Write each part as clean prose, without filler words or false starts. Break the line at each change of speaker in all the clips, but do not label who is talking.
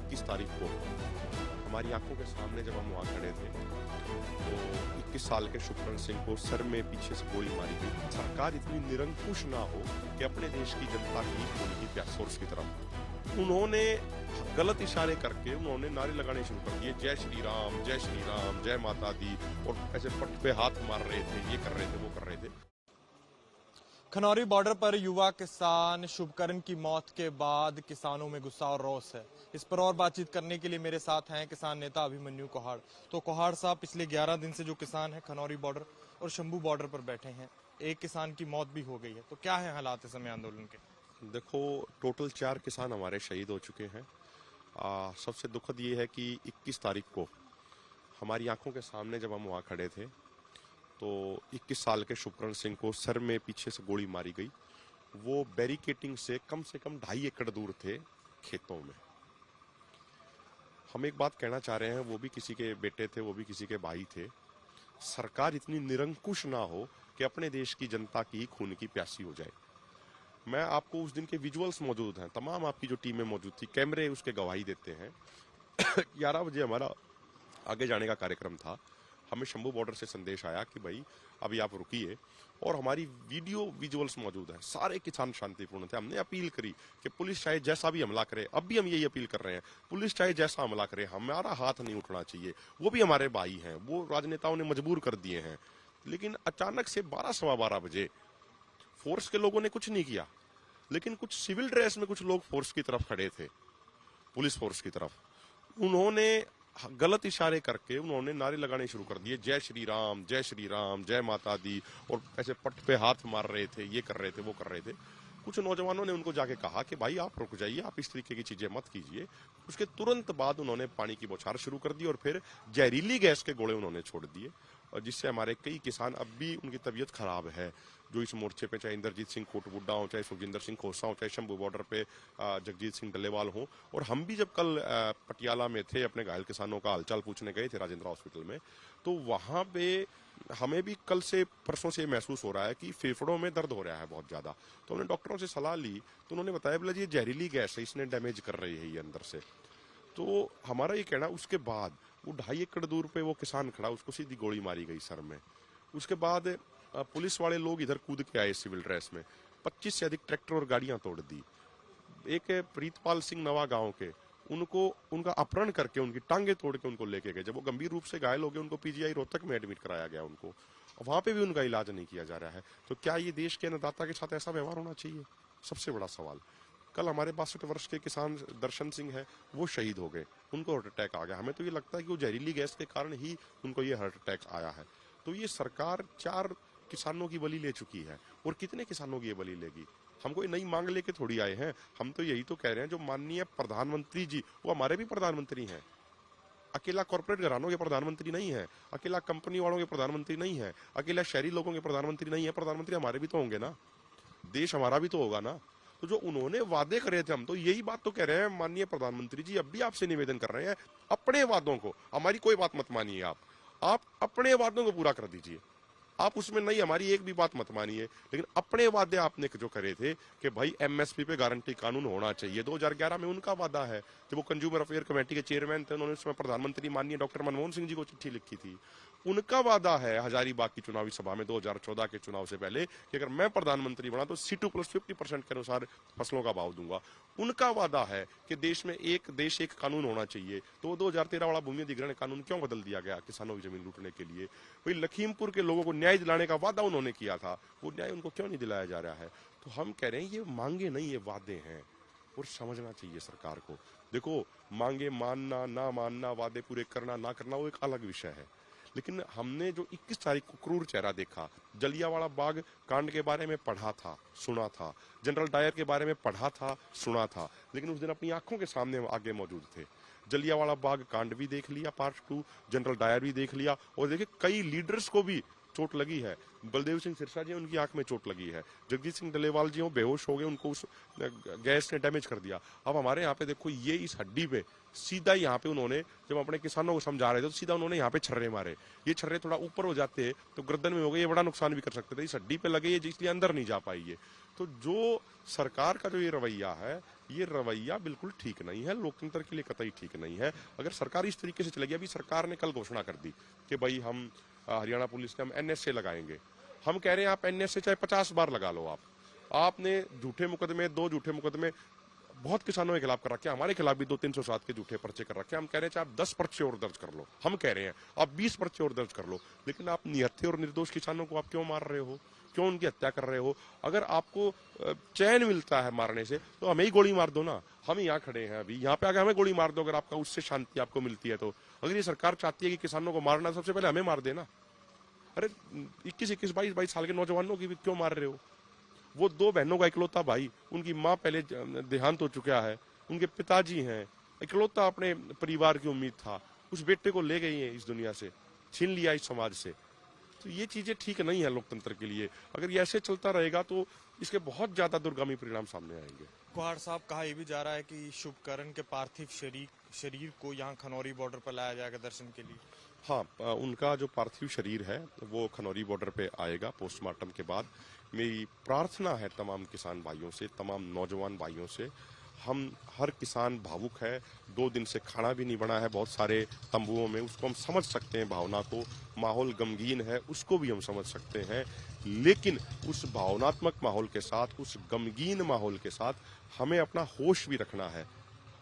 21 तारीख को हमारी आंखों के सामने जब हम वहाँ खड़े थे तो 21 साल के शुभकरण सिंह को सर में पीछे से गोली मारी गई। सरकार इतनी निरंकुश ना हो कि अपने देश की जनता की खून की प्यास सोर्स की तरफ उन्होंने गलत इशारे करके उन्होंने नारे लगाने शुरू कर दिए, जय श्री राम, जय श्री राम, जय माता दी, और ऐसे पट पे हाथ मार रहे थे, ये कर रहे थे, वो कर रहे थे।
खनौरी बॉर्डर पर युवा किसान शुभकरण की मौत के बाद किसानों में गुस्सा और रोष है। इस पर और बातचीत करने के लिए मेरे साथ हैं किसान नेता अभिमन्यु कोहाड़। तो कोहाड़ साहब, पिछले 11 दिन से जो किसान हैं खनौरी बॉर्डर और शंभू बॉर्डर पर बैठे हैं, एक किसान की मौत भी हो गई है, तो क्या है हालात इस समय आंदोलन के?
देखो, टोटल 4 किसान हमारे शहीद हो चुके हैं। सबसे दुखद ये है कि 21 तारीख को हमारी आंखों के सामने जब हम वहाँ खड़े थे तो 21 साल के शुभकरण सिंह को सर में पीछे से गोली मारी गई। वो बैरिकेटिंग से कम 2.5 एकड़ दूर थे खेतों में। हम एक बात कहना चाह रहे हैं, वो भी किसी के बेटे थे, वो भी किसी के भाई थे। सरकार इतनी निरंकुश ना हो कि अपने देश की जनता की खून की प्यासी हो जाए। मैं आपको उस दिन के विजुअल्स मौजूद हैं, तमाम आपकी जो टीमें मौजूद थी, कैमरे उसके गवाही देते हैं। 11 बजे हमारा आगे जाने का कार्यक्रम था। हमें शंभू बॉर्डर से संदेश आया कि भाई अभी आप रुकिए, और हमारी वीडियो विजुअल्स मौजूद है। सारे किसान शांतिपूर्ण थे। हमने अपील करी कि पुलिस चाहे जैसा भी हमला करे, अब भी हम यही अपील कर रहे हैं, पुलिस चाहे जैसा हमला करे हमारा हाथ नहीं उठना चाहिए। वो भी हमारे भाई हैं, वो राजनेताओं ने मजबूर कर दिए हैं। लेकिन अचानक से 12 सवा 12 बजे फोर्स के लोगों ने कुछ नहीं किया, लेकिन कुछ सिविल ड्रेस में कुछ लोग फोर्स की तरफ खड़े थे, पुलिस फोर्स की तरफ। उन्होंने गलत इशारे करके उन्होंने नारे लगाने शुरू कर दिए, जय श्री राम, जय श्री राम, जय माता दी, और ऐसे पट पे हाथ मार रहे थे, ये कर रहे थे, वो कर रहे थे। कुछ नौजवानों ने उनको जाके कहा कि भाई आप रुक जाइए, आप इस तरीके की चीजें मत कीजिए। उसके तुरंत बाद उन्होंने पानी की बौछार शुरू कर दी और फिर जहरीली गैस के गोले उन्होंने छोड़ दिए, और जिससे हमारे कई किसान अब भी उनकी तबीयत खराब है, जो इस मोर्चे पे, चाहे इंद्रजीत सिंह कोटबुड्डा हो, चाहे सुखजिंदर सिंह खोसा हो, चाहे शंभू बॉर्डर पे जगजीत सिंह डल्लेवाल हो। और हम भी जब कल पटियाला में थे, अपने घायल किसानों का हालचाल पूछने गए थे राजेंद्र हॉस्पिटल में, तो वहां पे हमें भी कल से परसों से महसूस हो रहा है कि फेफड़ों में दर्द हो रहा है बहुत ज्यादा। तो हमने डॉक्टरों से सलाह ली, तो उन्होंने बताया बोला ये जहरीली गैस है, इसने डैमेज कर रही है ये अंदर से। तो हमारा ये कहना, उसके बाद वो 2.5 एकड़ दूर पे वो किसान खड़ा, उसको सीधी गोली मारी गई सर में। उसके बाद पुलिस वाले लोग इधर कूद के आए सिविल ड्रेस में, 25 से अधिक ट्रैक्टर और गाड़ियां तोड़ दी। एक प्रीतपाल सिंह नवा गांव के, उनको उनका अपहरण करके उनकी टांगे तोड़ के उनको लेके गए। जब वो गंभीर रूप से घायल हो गए, उनको पीजीआई रोहतक में एडमिट कराया गया उनको, वहां पे भी उनका इलाज नहीं किया जा रहा है। तो क्या ये देश के अन्नदाता के साथ ऐसा व्यवहार होना चाहिए? सबसे बड़ा सवाल। कल हमारे 62 वर्ष के किसान दर्शन सिंह है, वो शहीद हो गए, उनको हार्ट अटैक आ गया। हमें तो ये लगता है कि वो जहरीली गैस के कारण ही उनको ये हार्ट अटैक आया है। तो ये सरकार 4 किसानों की बलि ले चुकी है, और कितने किसानों की ये बलि लेगी? हम कोई नई मांग लेके थोड़ी आए हैं। हम तो यही तो कह रहे हैं, जो माननीय प्रधानमंत्री जी, वो हमारे भी प्रधानमंत्री हैं। अकेला कॉर्पोरेट घरानों के प्रधानमंत्री नहीं है, अकेला कंपनी वालों के प्रधानमंत्री नहीं है, अकेला शहरी लोगों के प्रधानमंत्री नहीं है। प्रधानमंत्री हमारे भी तो होंगे ना, देश हमारा भी तो होगा ना। तो जो उन्होंने वादे करे थे, हम तो यही बात तो कह रहे हैं माननीय प्रधानमंत्री जी, अब भी आपसे निवेदन कर रहे हैं, अपने वादों को, हमारी कोई बात मत मानिए, आप अपने वादों को पूरा कर दीजिए। आप उसमें नहीं, हमारी एक भी बात मत मानिए, लेकिन अपने वादे आपने जो करे थे कि भाई एमएसपी पे गारंटी कानून होना चाहिए, 2011 में उनका वादा है। जब वो कंज्यूमर अफेयर कमेटी के चेयरमैन थे, उन्होंने उसमें प्रधानमंत्री माननीय डॉक्टर मनमोहन सिंह जी को चिट्ठी लिखी थी। उनका वादा है हजारीबाग की चुनावी सभा में 2014 के चुनाव से पहले कि अगर मैं प्रधानमंत्री बना तो C2 + 50% के अनुसार फसलों का भाव दूंगा। उनका वादा है कि देश में एक देश एक कानून होना चाहिए। तो 2013 वाला भूमि अधिग्रहण कानून क्यों बदल दिया गया किसानों की जमीन लूटने के लिए? भाई लखीमपुर के लोगों को न्याय दिलाने का वादा उन्होंने किया था, वो न्याय उनको क्यों नहीं दिलाया जा रहा है? तो हम कह रहे हैं ये मांगे नहीं, ये वादे हैं, और समझना चाहिए सरकार को। देखो, मांगे मानना ना मानना, वादे पूरे करना ना करना, वो एक अलग विषय है। लेकिन हमने जो 21 तारीख को क्रूर चेहरा देखा, जलियांवाला बाग कांड के बारे में पढ़ा था, सुना था, जनरल डायर के बारे में पढ़ा था, सुना था, लेकिन उस दिन अपनी आंखों के सामने आगे मौजूद थे। जलियांवाला बाग कांड भी देख लिया पार्ट 2, जनरल डायर भी देख लिया, और देखिए कई लीडर्स को भी चोट लगी है। बलदेव सिंह सिरसा जी, उनकी आंख में चोट लगी है। जगजीत सिंह डल्लेवाल जी बेहोश हो गए, उनको उस गैस ने डैमेज कर दिया। अब हमारे यहाँ पे देखो, ये इस हड्डी पे सीधा यहाँ पे उन्होंने, जब अपने किसानों को समझा रहे थे, तो सीधा उन्होंने यहाँ पे छर्रे मारे। ये छर्रे थोड़ा ऊपर हो जाते तो गर्दन में हो गए, ये बड़ा नुकसान भी कर सकते थे। इस हड्डी पे लगे, ये इसलिए अंदर नहीं जा पाई। ये तो जो सरकार का जो ये रवैया है, ये रवैया बिल्कुल ठीक नहीं है, लोकतंत्र के लिए कतई ठीक नहीं है। अगर सरकार इस तरीके से चलेगी, अभी सरकार ने कल घोषणा कर दी कि भाई हम हरियाणा पुलिस ने हम एनएसए लगाएंगे। हम कह रहे हैं आप एनएसए चाहे 50 बार लगा लो, आपने झूठे मुकदमे, 2 झूठे मुकदमे बहुत किसानों के खिलाफ कर रखे, हमारे खिलाफ भी 2-307 के झूठे पर्चे कर रखे। हम कह रहे हैं आप 10 पर्चे और दर्ज कर लो, हम कह रहे हैं आप 20 पर्चे और दर्ज कर लो, लेकिन आप निहत्थे और निर्दोष किसानों को आप क्यों मार रहे हो, क्यों उनकी हत्या कर रहे हो? अगर आपको चैन मिलता है मारने से तो हमें ही गोली मार दो ना। हम यहाँ खड़े हैं, अभी यहाँ पे आगे हमें गोली मार दो अगर आपका उससे शांति आपको मिलती है तो। अगर ये सरकार चाहती है कि किसानों को मारना, सबसे पहले हमें मार देना। अरे 21-21, 22-22 साल के नौजवानों की भी क्यों मार रहे हो? वो 2 बहनों का इकलौता भाई, उनकी माँ पहले देहांत हो चुका है, उनके पिताजी हैं, इकलौता अपने परिवार की उम्मीद था, उस बेटे को ले गई है इस दुनिया से, छीन लिया इस समाज से। तो ये चीजें ठीक नहीं है लोकतंत्र के लिए। अगर ये ऐसे चलता रहेगा तो इसके बहुत ज्यादा दुर्गामी परिणाम सामने आएंगे।
कुहाड़ साहब, कहा यह भी जा रहा है कि शुभकरण के पार्थिव शरीर को यहाँ खनौरी बॉर्डर पर लाया जाएगा दर्शन के लिए।
हाँ, उनका जो पार्थिव शरीर है वो खनौरी बॉर्डर पे आएगा पोस्टमार्टम के बाद। मेरी प्रार्थना है तमाम किसान भाइयों से, तमाम नौजवान भाइयों से, हम हर किसान भावुक है, 2 दिन से खाना भी नहीं बना है बहुत सारे तंबुओं में, उसको हम समझ सकते हैं भावना को, माहौल गमगीन है उसको भी हम समझ सकते हैं, लेकिन उस भावनात्मक माहौल के साथ, उस गमगीन माहौल के साथ हमें अपना होश भी रखना है।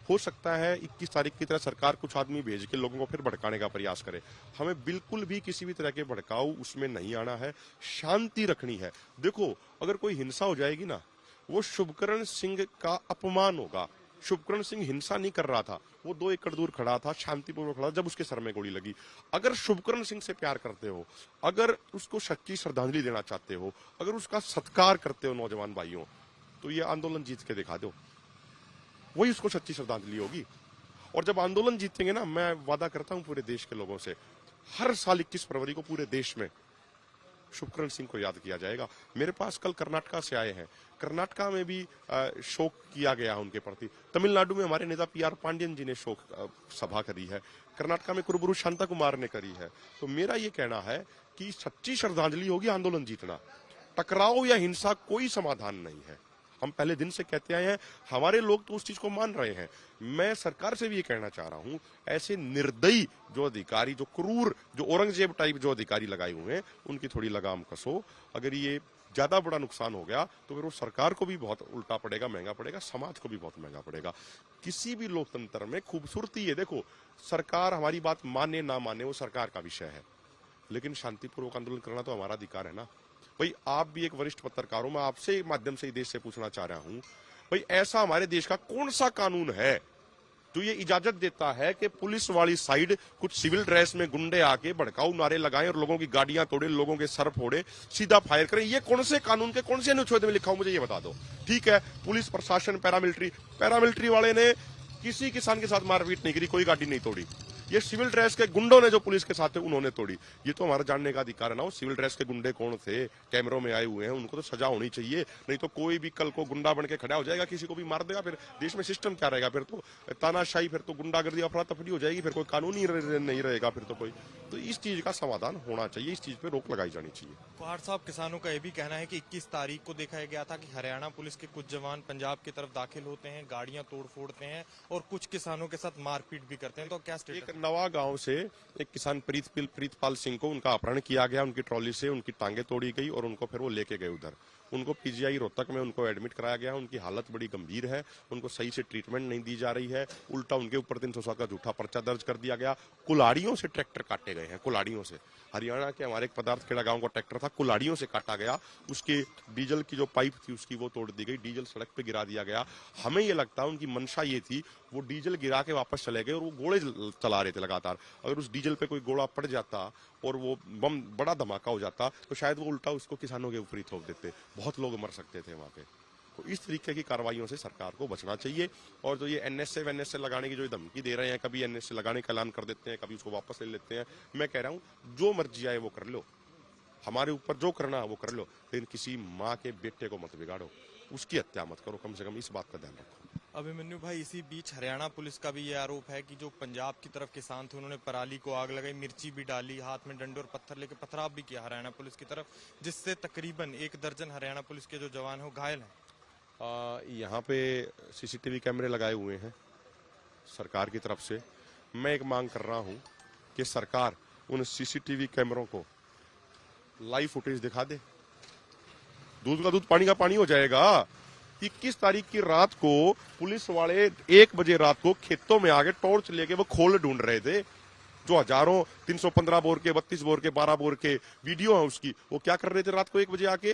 हो सकता है 21 तारीख की तरह सरकार कुछ आदमी भेज के लोगों को फिर भड़काने का प्रयास करे, हमें बिल्कुल भी किसी भी तरह के भड़काऊ उसमें नहीं आना है, शांति रखनी है। देखो, अगर कोई हिंसा हो जाएगी ना, वो शुभकरण सिंह का अपमान होगा। शुभकरण सिंह हिंसा नहीं कर रहा था, वो 2 एकड़ दूर खड़ा था, शांतिपूर्वक खड़ा, जब उसके सर में गोली लगी। अगर शुभकरण सिंह से प्यार करते हो, अगर उसको सच्ची श्रद्धांजलि देना चाहते हो, अगर उसका सत्कार करते हो नौजवान भाइयों, तो ये आंदोलन जीत के दिखा दो, वही उसको सच्ची श्रद्धांजलि होगी। और जब आंदोलन जीतेंगे ना, मैं वादा करता हूं पूरे देश के लोगों से, हर साल 21 फरवरी को पूरे देश में शुभकरण सिंह को याद किया जाएगा। मेरे पास कल कर्नाटका से आए हैं, कर्नाटका में भी शोक किया गया उनके प्रति। तमिलनाडु में हमारे नेता पीआर पांडियन जी ने शोक सभा करी है, कर्नाटका में कुरुबुरु शांता कुमार ने करी है। तो मेरा ये कहना है कि सच्ची श्रद्धांजलि होगी आंदोलन जीतना, टकराव या हिंसा कोई समाधान नहीं है। हम पहले दिन से कहते आए हैं, हमारे लोग तो उस चीज को मान रहे हैं। मैं सरकार से भी ये कहना चाह रहा हूं, ऐसे निर्दयी जो अधिकारी, जो क्रूर, जो औरंगजेब टाइप जो अधिकारी लगाए हुए हैं, उनकी थोड़ी लगाम कसो। अगर ये ज्यादा बड़ा नुकसान हो गया तो फिर वो सरकार को भी बहुत उल्टा पड़ेगा, महंगा पड़ेगा, समाज को भी बहुत महंगा पड़ेगा। किसी भी लोकतंत्र में खूबसूरती है, देखो, सरकार हमारी बात माने ना माने वो सरकार का विषय है, लेकिन शांतिपूर्वक आंदोलन करना तो हमारा अधिकार है ना। भाई, आप भी एक वरिष्ठ पत्रकार हो, मैं आपसे माध्यम से देश से पूछना चाह रहा हूं, भाई ऐसा हमारे देश का कौन सा कानून है जो ये इजाजत देता है कि पुलिस वाली साइड कुछ सिविल ड्रेस में गुंडे आके भड़काऊ नारे लगाएं और लोगों की गाड़ियां तोड़े, लोगों के सर फोड़े, सीधा फायर करें? ये कौन से कानून के कौन से अनुच्छेद में लिखा हो, मुझे ये बता दो। ठीक है, पुलिस प्रशासन, पैरामिलिट्री वाले ने किसी किसान के साथ मारपीट नहीं करी, कोई गाड़ी नहीं तोड़ी। ये सिविल ड्रेस के गुंडों ने जो पुलिस के साथ थे उन्होंने तोड़ी। ये तो हमारा जानने का अधिकार है ना, वो सिविल ड्रेस के गुंडे कौन थे, कैमरों में आए हुए हैं, उनको तो सजा होनी चाहिए। नहीं तो कोई भी कल को गुंडा बन के खड़ा हो जाएगा, किसी को भी मार देगा, फिर देश में सिस्टम क्या रहेगा? फिर तो तानाशाही, फिर तो गुंडागर्दी, अफरा तफरी हो जाएगी, फिर कोई कानून ही नहीं रहेगा फिर तो कोई। तो इस चीज का समाधान होना चाहिए, इस चीज पे रोक लगाई जानी चाहिए।
कुहाड़ साहब, किसानों का यह भी कहना है कि 21 तारीख को देखा गया था कि हरियाणा पुलिस के कुछ जवान पंजाब की तरफ दाखिल होते हैं, गाड़ियां तोड़ फोड़ते हैं और कुछ किसानों के साथ मारपीट भी करते हैं। तो क्या स्टेटस?
एक नवा गांव से एक किसान प्रीतपाल सिंह को उनका अपहरण किया गया, उनकी ट्रॉली से उनकी टांगे तोड़ी गई और उनको फिर वो लेके गए उधर। उनको पीजीआई रोहतक में उनको एडमिट कराया गया, उनकी हालत बड़ी गंभीर है, उनको सही से ट्रीटमेंट नहीं दी जा रही है, उल्टा उनके ऊपर 307 का झूठा पर्चा दर्ज कर दिया गया। कुल्हाड़ियों से ट्रैक्टर काटे गए हैं, कुल्हाड़ियों से। हरियाणा के हमारे एक पदार्थ खेड़ा गांव का ट्रैक्टर था, कुल्हाड़ियों से काटा गया, उसके डीजल की जो पाइप थी उसकी वो तोड़ दी गई, डीजल सड़क पे गिरा दिया गया। हमें ये लगता है उनकी मंशा ये थी, वो डीजल गिरा के वापस चले गए और वो गोले चला रहे थे लगातार। अगर उस डीजल पे कोई गोला पड़ जाता और वो बम बड़ा धमाका हो जाता तो शायद वो उल्टा उसको किसानों के ऊपर ही थोप देते, बहुत लोग मर सकते थे वहां पे। तो इस तरीके की कार्रवाइयों से सरकार को बचना चाहिए। और जो ये एनएसए लगाने की जो धमकी दे रहे हैं, कभी एनएसए लगाने का ऐलान कर देते हैं, कभी उसको वापस ले लेते हैं। मैं कह रहा हूं जो मर्जी आए वो कर लो, हमारे ऊपर जो करना है वो कर लो, लेकिन किसी माँ के बेटे को मत बिगाड़ो, उसकी हत्या मत करो, कम से कम इस बात का ध्यान रखो।
अभिमन्यु भाई, इसी बीच हरियाणा पुलिस का भी ये आरोप है कि जो पंजाब की तरफ किसान थे उन्होंने पराली को आग लगाई, मिर्ची भी डाली, हाथ में डंडे और पत्थर लेके पथराव भी किया हरियाणा पुलिस की तरफ, जिससे तकरीबन 1 दर्जन हरियाणा पुलिस के जो जवान हैं वो घायल हैं।
यहाँ पे सीसीटीवी कैमरे लगाए हुए हैं सरकार की तरफ से। मैं एक मांग कर रहा हूँ कि सरकार उन सीसीटीवी कैमरों को लाइव फुटेज दिखा दे। दूध का दूध पानी का पानी हो जाएगा। 21 तारीख की रात को पुलिस वाले 1 बजे रात को खेतों में आके टॉर्च लेके वो खोल ढूंढ रहे थे। जो हजारों 315 बोर के, 32 बोर के, 12 बोर के वीडियो है उसकी, वो क्या कर रहे थे रात को 1 बजे आके?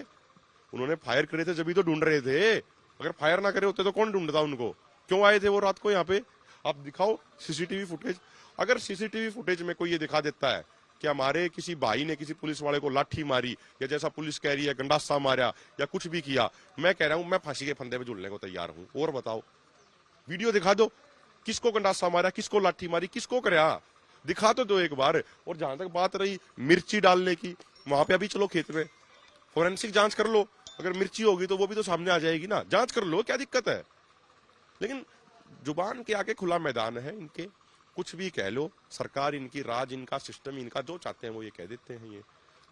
उन्होंने फायर करे थे जब तो ढूंढ रहे थे। अगर फायर ना करे होते तो कौन ढूंढता उनको? क्यों आए थे वो रात को यहाँ पे? आप दिखाओ सीसीटीवी फुटेज। अगर सीसीटीवी फुटेज में कोई ये दिखा देता है कि हमारे किसी भाई ने किसी पुलिस वाले को लाठी मारी, या जैसा पुलिस कह रही है गंडासा मारा या कुछ भी किया, मैं कह रहा हूं मैं फांसी के फंदे पे झूलने को तैयार हूं। और बताओ, वीडियो दिखा दो, किसको गंडासा मारा, किसको लाठी मारी, किसको कराया, दिखा तो दो एक बार। और जहां तक बात रही मिर्ची डालने की, वहां पे अभी चलो खेत में फोरेंसिक जांच कर लो। अगर मिर्ची होगी तो वो भी तो सामने आ जाएगी ना, जांच कर लो, क्या दिक्कत है? लेकिन जुबान के आगे खुला मैदान है इनके, कुछ भी कह लो। सरकार इनकी, राज इनका, सिस्टम इनका, जो चाहते हैं वो ये कह देते हैं। ये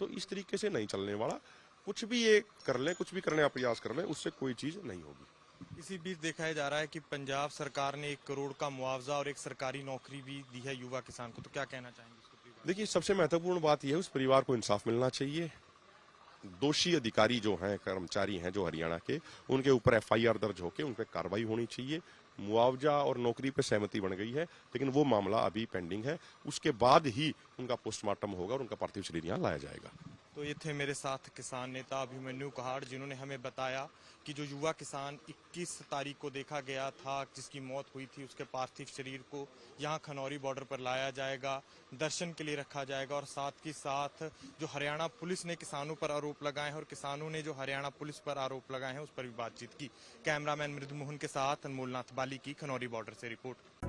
तो इस तरीके से नहीं चलने वाला। कुछ भी ये कर लें, कुछ भी करने का प्रयास कर लें, उससे कोई चीज नहीं होगी।
इसी बीच देखा जा रहा है कि पंजाब सरकार ने 1 करोड़ का मुआवजा और एक सरकारी नौकरी भी दी है युवा किसान को, तो क्या कहना चाहेंगे इसको?
देखिए, सबसे महत्वपूर्ण बात यह है उस परिवार को इंसाफ मिलना चाहिए। दोषी अधिकारी जो हैं, कर्मचारी हैं जो हरियाणा के, उनके ऊपर एफआईआर दर्ज होकर उन पर कार्रवाई होनी चाहिए। मुआवजा और नौकरी पे सहमति बन गई है, लेकिन वो मामला अभी पेंडिंग है। उसके बाद ही उनका पोस्टमार्टम होगा और उनका पार्थिव शरीर यहाँ लाया जाएगा।
तो ये थे मेरे साथ किसान नेता अभिमन्यु कहाड़, जिन्होंने हमें बताया कि जो युवा किसान 21 तारीख को देखा गया था, जिसकी मौत हुई थी, उसके पार्थिव शरीर को यहाँ खनौरी बॉर्डर पर लाया जाएगा, दर्शन के लिए रखा जाएगा। और साथ ही साथ जो हरियाणा पुलिस ने किसानों पर आरोप लगाए हैं और किसानों ने जो हरियाणा पुलिस पर आरोप लगाए हैं उस पर भी बातचीत की। कैमरामैन मृदु मोहन के साथ अनमोल नाथ बाली की खनौरी बॉर्डर से रिपोर्ट।